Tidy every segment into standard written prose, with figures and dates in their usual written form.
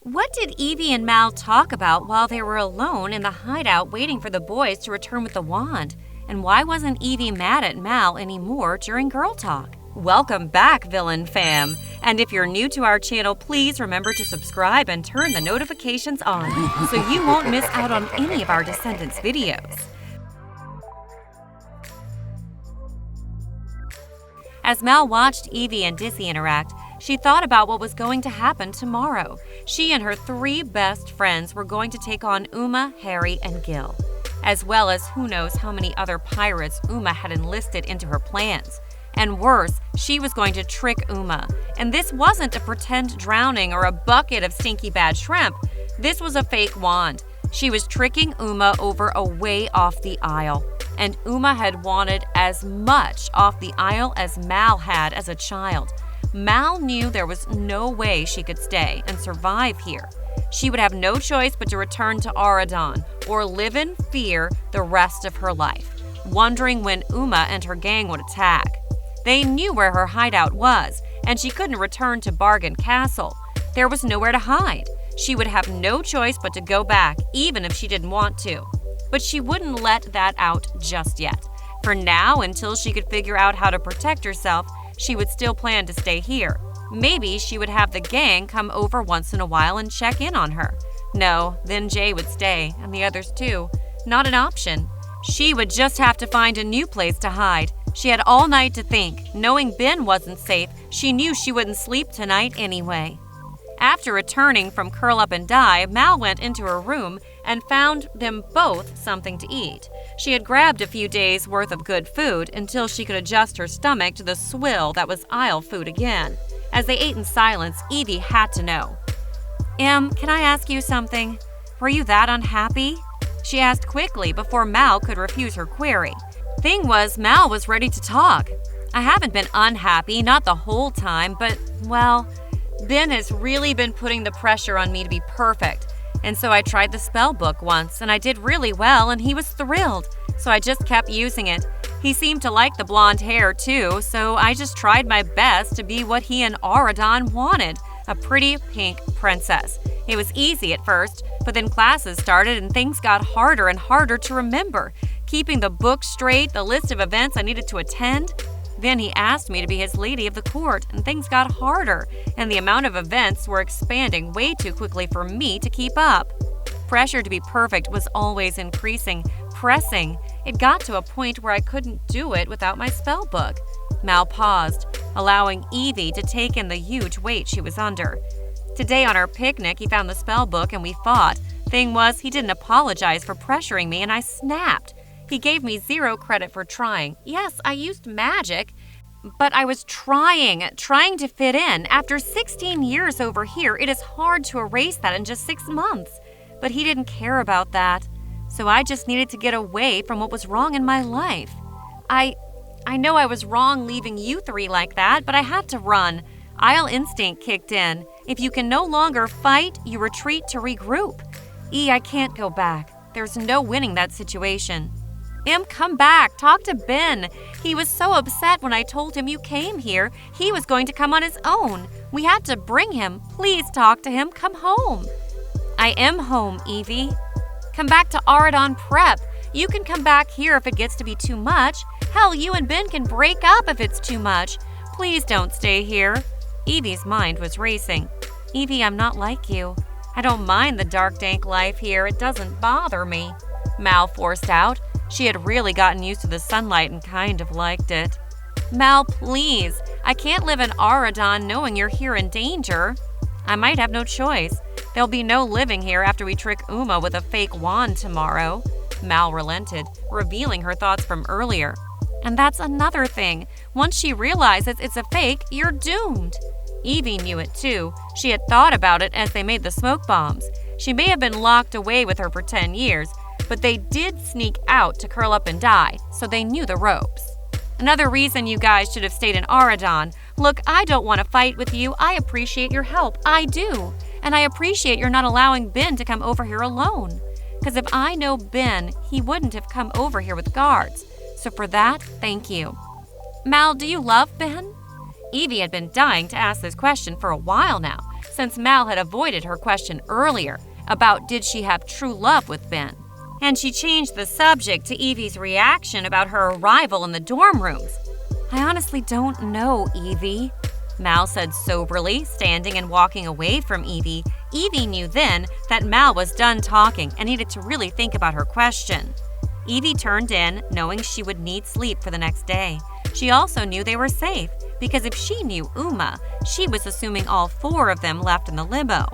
What did Evie and Mal talk about while they were alone in the hideout waiting for the boys to return with the wand? And why wasn't Evie mad at Mal anymore during Girl Talk? Welcome back, Villain Fam! And if you're new to our channel, please remember to subscribe and turn the notifications on so you won't miss out on any of our Descendants videos. As Mal watched Evie and Dizzy interact, she thought about what was going to happen tomorrow. She and her 3 best friends were going to take on Uma, Harry, and Gil, as well as who knows how many other pirates Uma had enlisted into her plans. And worse, she was going to trick Uma. And this wasn't a pretend drowning or a bucket of stinky bad shrimp. This was a fake wand. She was tricking Uma over a way off the Isle. And Uma had wanted as much off the Isle as Mal had as a child. Mal knew there was no way she could stay and survive here. She would have no choice but to return to Auradon or live in fear the rest of her life, wondering when Uma and her gang would attack. They knew where her hideout was, and she couldn't return to Bargain Castle. There was nowhere to hide. She would have no choice but to go back, even if she didn't want to. But she wouldn't let that out just yet. For now, until she could figure out how to protect herself, she would still plan to stay here. Maybe she would have the gang come over once in a while and check in on her. No, then Jay would stay, and the others too. Not an option. She would just have to find a new place to hide. She had all night to think. Knowing Ben wasn't safe, she knew she wouldn't sleep tonight anyway. After returning from Curl Up and Die, Mal went into her room and found them both something to eat. She had grabbed a few days' worth of good food until she could adjust her stomach to the swill that was Isle food again. As they ate in silence, Evie had to know. Can I ask you something? Were you that unhappy? She asked quickly before Mal could refuse her query. Thing was, Mal was ready to talk. I haven't been unhappy, not the whole time, but, well, Ben has really been putting the pressure on me to be perfect. And so I tried the spell book once, and I did really well, and he was thrilled. So I just kept using it. He seemed to like the blonde hair, too, so I just tried my best to be what he and Auradon wanted, a pretty pink princess. It was easy at first, but then classes started and things got harder and harder to remember. Keeping the book straight, the list of events I needed to attend. Then he asked me to be his lady of the court, and things got harder, and the amount of events were expanding way too quickly for me to keep up. Pressure to be perfect was always increasing, pressing. It got to a point where I couldn't do it without my spell book. Mal paused, allowing Evie to take in the huge weight she was under. Today on our picnic, he found the spell book and we fought. Thing was, he didn't apologize for pressuring me and I snapped. He gave me 0 credit for trying. Yes, I used magic, but I was trying to fit in. After 16 years over here, it is hard to erase that in just 6 months. But he didn't care about that. So I just needed to get away from what was wrong in my life. I know I was wrong leaving you 3 like that, but I had to run. Isle instinct kicked in. If you can no longer fight, you retreat to regroup. I can't go back. There's no winning that situation. Come back. Talk to Ben. He was so upset when I told him you came here. He was going to come on his own. We had to bring him. Please talk to him. Come home. I am home, Evie. Come back to Auradon Prep. You can come back here if it gets to be too much. Hell, you and Ben can break up if it's too much. Please don't stay here. Evie's mind was racing. Evie, I'm not like you. I don't mind the dark, dank life here. It doesn't bother me. Mal forced out. She had really gotten used to the sunlight and kind of liked it. Mal, please. I can't live in Auradon knowing you're here in danger. I might have no choice. There'll be no living here after we trick Uma with a fake wand tomorrow. Mal relented, revealing her thoughts from earlier. And that's another thing. Once she realizes it's a fake, you're doomed. Evie knew it too. She had thought about it as they made the smoke bombs. She may have been locked away with her for 10 years, but they did sneak out to curl up and die, so they knew the ropes. Another reason you guys should have stayed in Auradon. Look, I don't want to fight with you. I appreciate your help. I do. And I appreciate you're not allowing Ben to come over here alone. Because if I know Ben, he wouldn't have come over here with guards. So for that, thank you. Mal, do you love Ben? Evie had been dying to ask this question for a while now. since Mal had avoided her question earlier about did she have true love with Ben. And she changed the subject to Evie's reaction about her arrival in the dorm rooms. "I honestly don't know, Evie," Mal said soberly, standing and walking away from Evie. Evie knew then that Mal was done talking and needed to really think about her question. Evie turned in, knowing she would need sleep for the next day. She also knew they were safe, because if she knew Uma, she was assuming all 4 of them left in the limo.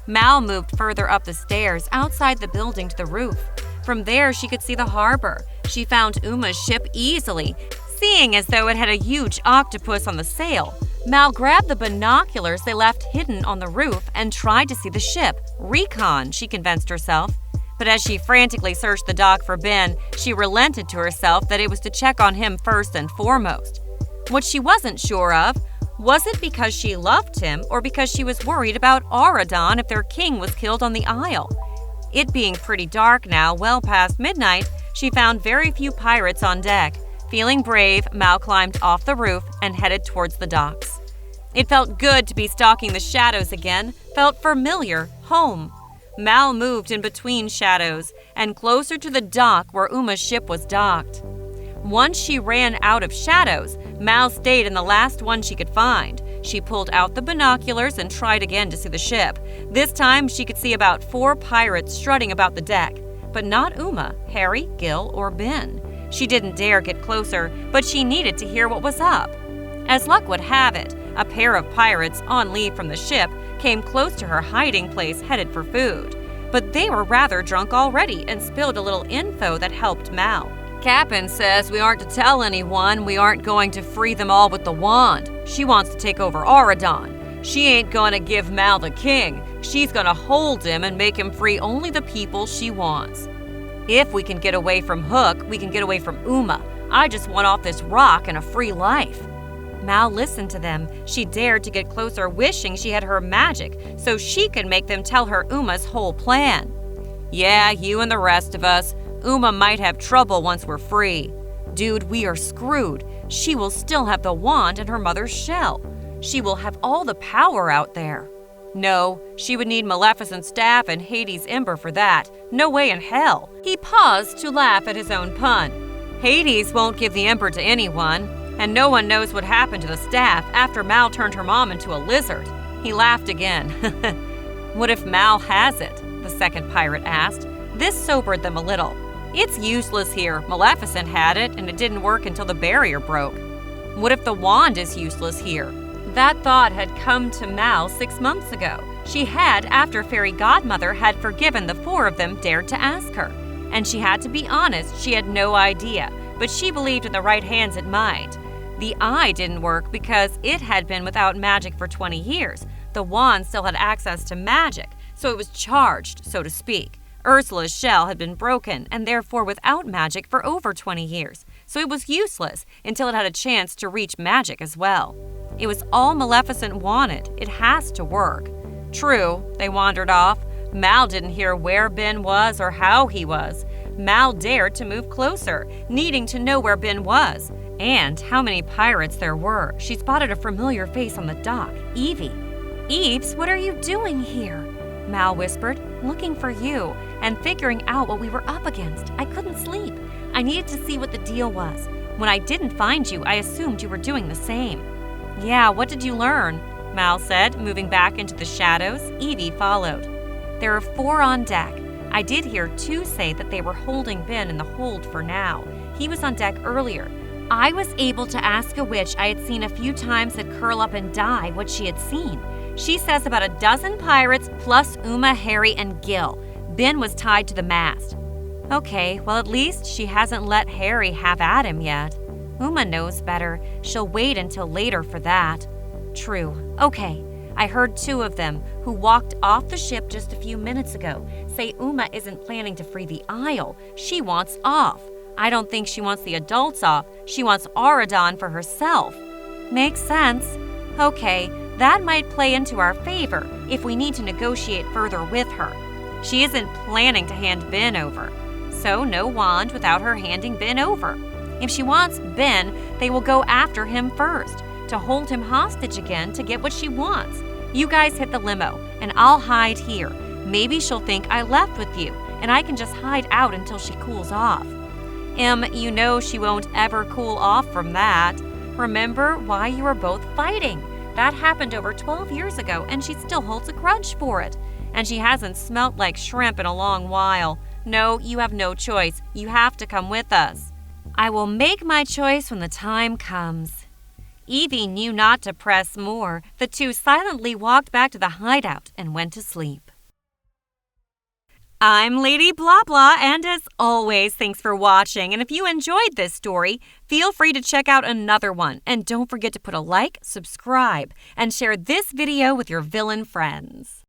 Mal moved further up the stairs outside the building to the roof. From there, she could see the harbor. She found Uma's ship easily, seeing as though it had a huge octopus on the sail. Mal grabbed the binoculars they left hidden on the roof and tried to see the ship. Recon, she convinced herself. But as she frantically searched the dock for Ben, she relented to herself that it was to check on him first and foremost. What she wasn't sure of, was it because she loved him or because she was worried about Auradon if their king was killed on the Isle? It being pretty dark now, well past midnight, she found very few pirates on deck. Feeling brave, Mal climbed off the roof and headed towards the docks. It felt good to be stalking the shadows again, felt familiar, home. Mal moved in between shadows and closer to the dock where Uma's ship was docked. Once she ran out of shadows, Mal stayed in the last one she could find. She pulled out the binoculars and tried again to see the ship. This time she could see about 4 pirates strutting about the deck, but not Uma, Harry, Gil, or Ben. She didn't dare get closer, but she needed to hear what was up. As luck would have it, a pair of pirates on leave from the ship came close to her hiding place headed for food. But they were rather drunk already and spilled a little info that helped Mal. "Cap'n says we aren't to tell anyone we aren't going to free them all with the wand. She wants to take over Auradon. She ain't gonna give Mal the king. She's gonna hold him and make him free only the people she wants. If we can get away from Hook, we can get away from Uma. I just want off this rock and a free life." Mal listened to them. She dared to get closer, wishing she had her magic so she could make them tell her Uma's whole plan. "Yeah, you and the rest of us. Uma might have trouble once we're free. Dude, we are screwed. She will still have the wand in her mother's shell. She will have all the power out there. No, she would need Maleficent's staff and Hades' ember for that. No way in hell." He paused to laugh at his own pun. "Hades won't give the ember to anyone. And no one knows what happened to the staff after Mal turned her mom into a lizard." He laughed again. "What if Mal has it?" the second pirate asked. This sobered them a little. "It's useless here. Maleficent had it, and it didn't work until the barrier broke. What if the wand is useless here?" That thought had come to Mal 6 months ago. She had, after Fairy Godmother had forgiven the 4 of them, dared to ask her. And she had to be honest, she had no idea, but she believed in the right hands it might. The eye didn't work because it had been without magic for 20 years. The wand still had access to magic, so it was charged, so to speak. Ursula's shell had been broken and therefore without magic for over 20 years, so it was useless until it had a chance to reach magic as well. It was all Maleficent wanted. It has to work. True, they wandered off. Mal didn't hear where Ben was or how he was. Mal dared to move closer, needing to know where Ben was and how many pirates there were. She spotted a familiar face on the dock, Evie. "Eves, what are you doing here?" Mal whispered. "Looking for you and figuring out what we were up against. I couldn't sleep. I needed to see what the deal was. When I didn't find you, I assumed you were doing the same." "Yeah, what did you learn?" Mal said, moving back into the shadows. Evie followed. "There are 4 on deck. I did hear 2 say that they were holding Ben in the hold for now. He was on deck earlier. I was able to ask a witch I had seen a few times had curl up and die what she had seen. She says about 12 pirates plus Uma, Harry, and Gil. Ben was tied to the mast." "Okay, well at least she hasn't let Harry have at him yet. Uma knows better. She'll wait until later for that." "True. Okay. I heard 2 of them, who walked off the ship just a few minutes ago, say Uma isn't planning to free the Isle. She wants off. I don't think she wants the adults off. She wants Auradon for herself." "Makes sense. Okay, that might play into our favor if we need to negotiate further with her. She isn't planning to hand Ben over, so no wand without her handing Ben over. If she wants Ben, they will go after him first, to hold him hostage again to get what she wants. You guys hit the limo, and I'll hide here. Maybe she'll think I left with you, and I can just hide out until she cools off." You know she won't ever cool off from that. Remember why you were both fighting? That happened over 12 years ago, and she still holds a grudge for it. And she hasn't smelt like shrimp in a long while. No, you have no choice. You have to come with us. I will make my choice when the time comes. Evie knew not to press more. The two silently walked back to the hideout and went to sleep. I'm Lady Blah Blah, and as always, thanks for watching. And if you enjoyed this story, feel free to check out another one. And don't forget to put a like, subscribe, and share this video with your villain friends.